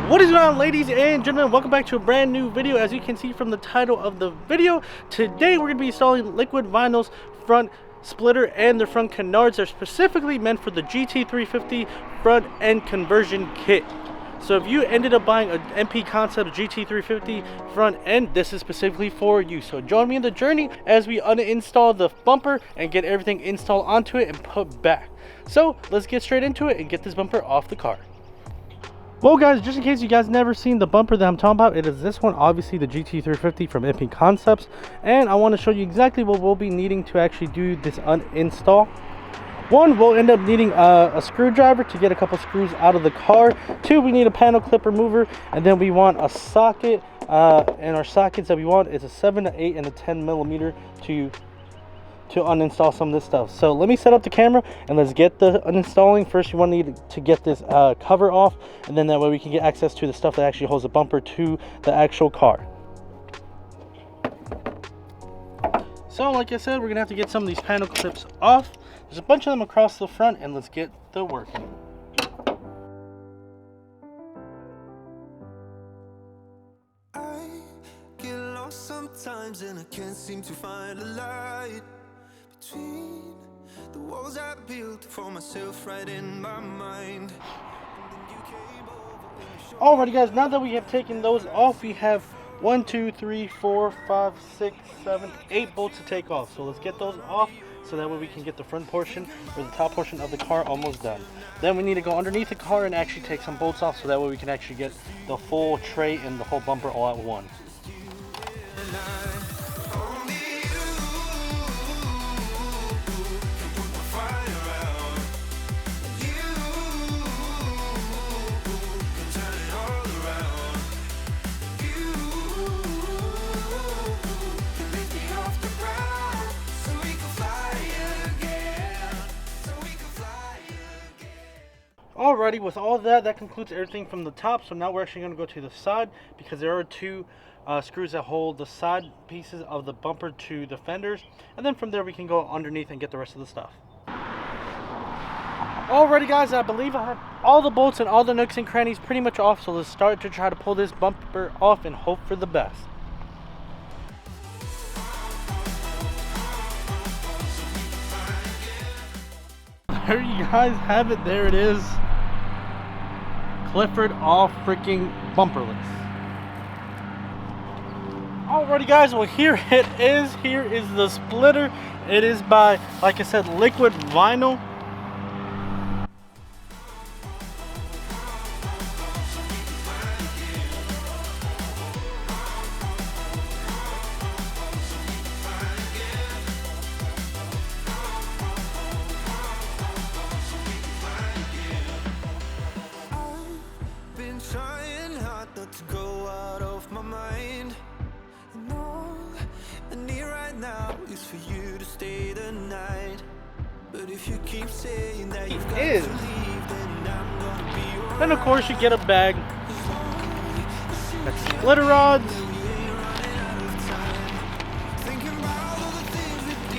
What is going on, ladies and gentlemen? Welcome back to a brand new video. As you can see from the title of the video, today we're going to be installing Liquivinyl's front splitter and the front canards. They're specifically meant for the GT350 front end conversion kit. So if you ended up buying an MP Concept GT350 front end, this is specifically for you. So join me in the journey as we uninstall the bumper and get everything installed onto it and put back. So let's get straight into it and get this bumper off the car. Well guys, just in case you guys never seen the bumper that I'm talking about, it is this one, obviously the GT350 from MP Concepts, and I want to show you exactly what we'll be needing to actually do this uninstall. One, we'll end up needing a screwdriver to get a couple screws out of the car. Two, we need a panel clip remover, and then we want a socket, and our sockets that we want is a 7, a 8, and a 10 millimeter to uninstall some of this stuff. So let me set up the camera and let's get the uninstalling. First, you want to need to get this cover off, and then that way we can get access to the stuff that actually holds the bumper to the actual car. So like I said, we're gonna have to get some of these panel clips off. There's a bunch of them across the front, and let's get the working. I get lost sometimes and I can't seem to find a light between the walls I built for myself right in my mind. Alrighty guys, now that we have taken those off, we have 1, 2, 3, 4, 5, 6, 7, 8 bolts to take off. So let's get those off so that way we can get the front portion or the top portion of the car almost done. Then we need to go underneath the car and actually take some bolts off so that way we can actually get the full tray and the whole bumper all at once. Alrighty, with all that concludes everything from the top. So now we're actually going to go to the side, because there are two screws that hold the side pieces of the bumper to the fenders, and then from there we can go underneath and get the rest of the stuff. Alrighty guys, I believe I have all the bolts and all the nooks and crannies pretty much off, so let's start to try to pull this bumper off and hope for the best. There you guys have it, there it is. Clifford all freaking bumperless. Alrighty guys, well here it is. Here is the splitter. It is by, like I said, Liquivinyl. Trying hard not to go out of my mind. And all I need right now is for you to stay the night. But if you keep saying that you've got to leave, then I'm gonna be alright. Then of course you get a bag. That's splitter rods.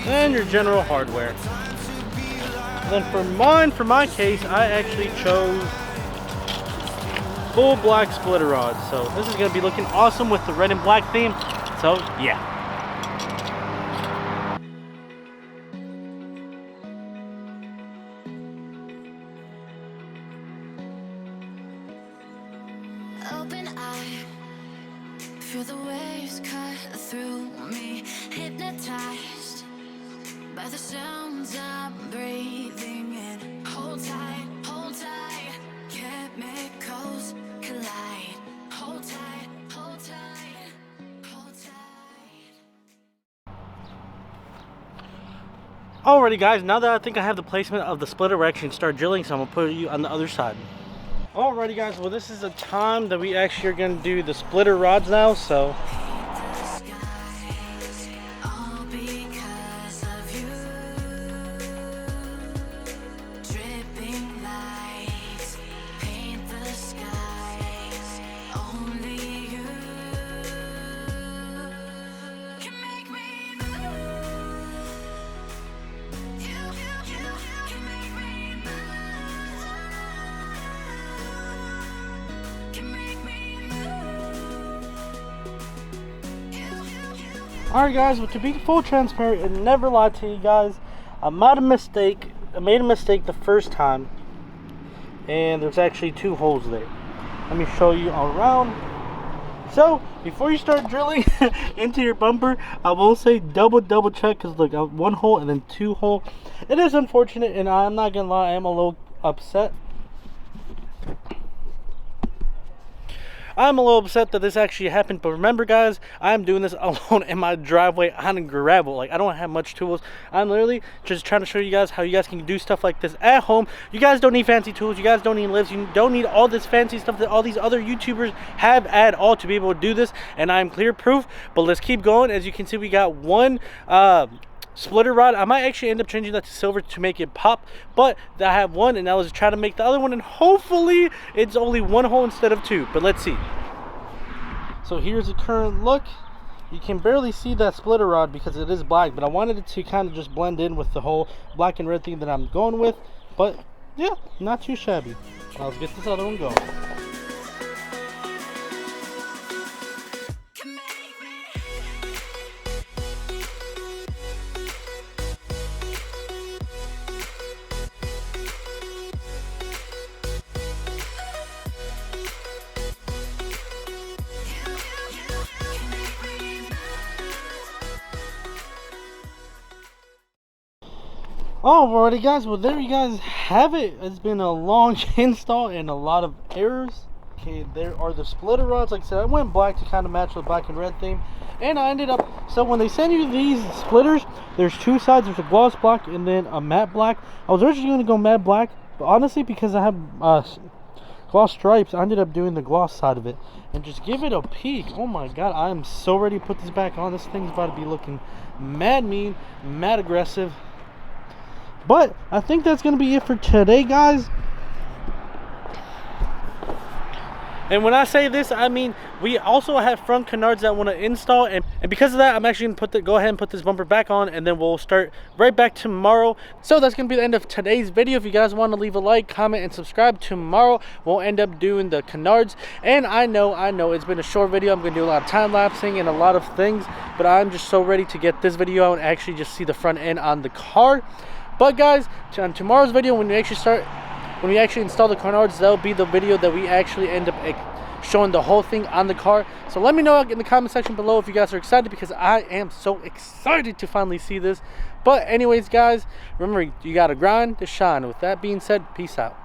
And your general hardware. And then for my case, I actually chose full black splitter rods. So this is going to be looking awesome with the red and black theme. So yeah. Open eye, feel the waves cut through me, hypnotized by the sounds I'm breathing in. Hold tight, chemicals collide. Hold tight, hold tight, hold tight. Alrighty guys, now that I think I have the placement of the splitter, we're actually going to start drilling, so I'm going to put you on the other side. Alrighty guys, well this is the time that we actually are going to do the splitter rods now, so can make me Alright guys, well, to be full transparent and never lie to you guys, I made a mistake the first time, and there's actually 2 holes there. Let me show you around. So before you start drilling into your bumper, I will say double check, because look, 1 hole and then 2 hole. It is unfortunate, and I'm not gonna lie, I am a little upset. I'm a little upset that this actually happened, but remember guys, I'm doing this alone in my driveway on gravel. Like, I don't have much tools. I'm literally just trying to show you guys how you guys can do stuff like this at home. You guys don't need fancy tools, you guys don't need lifts, you don't need all this fancy stuff that all these other YouTubers have at all to be able to do this, and I'm clear proof. But let's keep going. As you can see, we got 1 splitter rod. I might actually end up changing that to silver to make it pop, but I have 1, and I was trying to make the other one, and hopefully it's only 1 hole instead of 2, but let's see. So here's the current look. You can barely see that splitter rod because it is black, but I wanted it to kind of just blend in with the whole black and red theme that I'm going with. But yeah, not too shabby. Now let's get this other one going. Alrighty guys, well there you guys have it. It's been a long install and a lot of errors. Okay, there are the splitter rods. Like I said, I went black to kind of match the black and red theme, and I ended up, so when they send you these splitters, there's 2 sides. There's a gloss black and then a matte black. I was originally going to go matte black, but honestly, because I have gloss stripes, I ended up doing the gloss side of it. And just give it a peek. Oh my god, I am so ready to put this back on. This thing's about to be looking mad mean, mad aggressive. But I think that's going to be it for today, guys. And when I say this, I mean we also have front canards that want to install, and because of that, I'm actually going to go ahead and put this bumper back on, and then we'll start right back tomorrow. So that's going to be the end of today's video. If you guys want to leave a like, comment, and subscribe, tomorrow we'll end up doing the canards. And I know it's been a short video. I'm going to do a lot of time lapsing and a lot of things, but I'm just so ready to get this video out and actually just see the front end on the car. But guys, on tomorrow's video, when we actually install the canards, that'll be the video that we actually end up showing the whole thing on the car. So let me know in the comment section below if you guys are excited, because I am so excited to finally see this. But anyways guys, remember, you gotta grind to shine. With that being said, peace out.